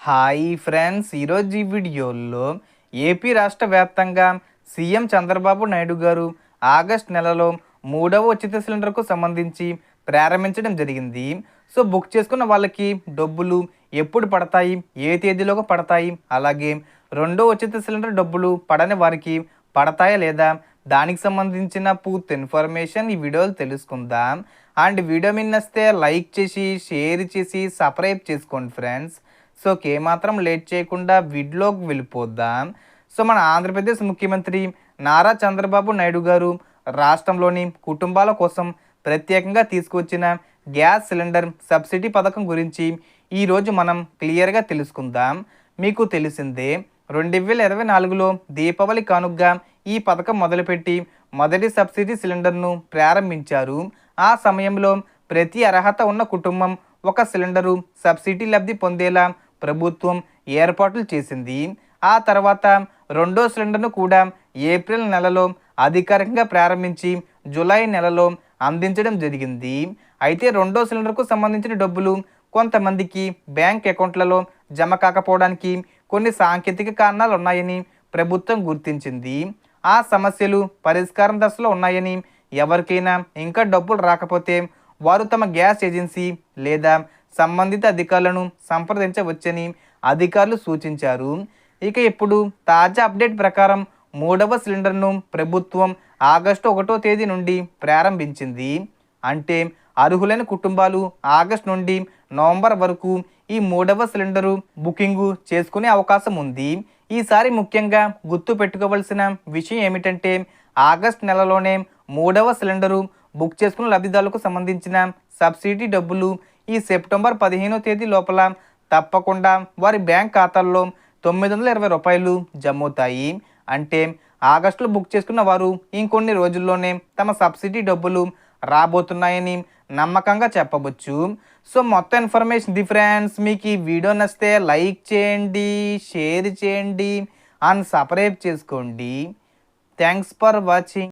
Hi friends, ఈరోజు ఈ వీడియోలో ఏపీ రాష్ట్ర వ్యాప్తంగా సీఎం చంద్రబాబు నాయుడు గారు ఆగస్ట్ నెలలో 3వ ఉచిత సిలిండర్కు సంబంధించి ప్రారంభించడం జరిగింది. సో బుక్ చేసుకున్న వాళ్ళకి డబ్బులు ఎప్పుడు పడతాయి, ఏ తేదీలోగా పడతాయి, అలాగే రెండో ఉచిత సిలిండర్ డబ్బులు పడని వారికి పడతాయా లేదా, దానికి సంబంధించిన పూర్తి ఇన్ఫర్మేషన్ ఈ వీడియోలో తెలుసుకుందాం. అండ్ వీడియో మిన్నస్తే లైక్ చేసి, షేర్ చేసి, సబ్స్క్రైబ్ చేసుకోండి ఫ్రెండ్స్. సో ఏమాత్రం లేట్ చేయకుండా వీడియోకి వెళ్ళిపోద్దాం. సో మన ఆంధ్రప్రదేశ్ ముఖ్యమంత్రి నారా చంద్రబాబు నాయుడు గారు రాష్ట్రంలోని కుటుంబాల కోసం ప్రత్యేకంగా తీసుకొచ్చిన గ్యాస్ సిలిండర్ సబ్సిడీ పథకం గురించి ఈరోజు మనం క్లియర్గా తెలుసుకుందాం. మీకు తెలిసిందే, 2024లో దీపావళి కానుకగా ఈ పథకం మొదలుపెట్టి మొదటి సబ్సిడీ సిలిండర్ను ప్రారంభించారు. ఆ సమయంలో ప్రతి అర్హత ఉన్న కుటుంబం ఒక సిలిండరు సబ్సిడీ లబ్ధి పొందేలా ప్రభుత్వం ఏర్పాట్లు చేసింది. ఆ తర్వాత రెండో సిలిండర్ను కూడా ఏప్రిల్ నెలలో అధికారికంగా ప్రారంభించి జూలై నెలలో అందించడం జరిగింది. అయితే రెండో సిలిండర్కు సంబంధించిన డబ్బులు కొంతమందికి బ్యాంక్ అకౌంట్లలో జమ కాకపోవడానికి కొన్ని సాంకేతిక కారణాలు ఉన్నాయని ప్రభుత్వం గుర్తించింది. ఆ సమస్యలు పరిష్కారం దశలో ఉన్నాయని, ఎవరికైనా ఇంకా డబ్బులు రాకపోతే వారు తమ గ్యాస్ ఏజెన్సీ లేదా సంబంధిత అధికారులను సంప్రదించవచ్చని అధికారులు సూచించారు. ఇక ఇప్పుడు తాజా అప్డేట్ ప్రకారం 3వ సిలిండర్ను ప్రభుత్వం ఆగస్టు 1వ తేదీ నుండి ప్రారంభించింది. అంటే అర్హులైన కుటుంబాలు ఆగస్టు నుండి నవంబర్ వరకు ఈ 3వ సిలిండరు బుకింగు చేసుకునే అవకాశం ఉంది. ఈసారి ముఖ్యంగా గుర్తు పెట్టుకోవాల్సిన విషయం ఏమిటంటే, ఆగస్టు నెలలోనే 3వ సిలిండరు బుక్ చేసుకున్న లబ్ధిదారులకు సంబంధించిన సబ్సిడీ డబ్బులు ఈ సెప్టెంబర్ 15వ తేదీ లోపల తప్పకుండా వారి బ్యాంక్ ఖాతాల్లో 920 రూపాయలు జమ అవుతాయి. అంటే ఆగస్టులో బుక్ చేసుకున్న వారు ఇంకొన్ని రోజుల్లోనే తమ సబ్సిడీ డబ్బులు రాబోతున్నాయని నమ్మకంగా చెప్పవచ్చు. సో మొత్తం ఇన్ఫర్మేషన్ ఫ్రెండ్స్, మీకు ఈ వీడియో నచ్చితే లైక్ చేయండి, షేర్ చేయండి అండ్ సబ్స్క్రైబ్ చేసుకోండి. Thanks for watching.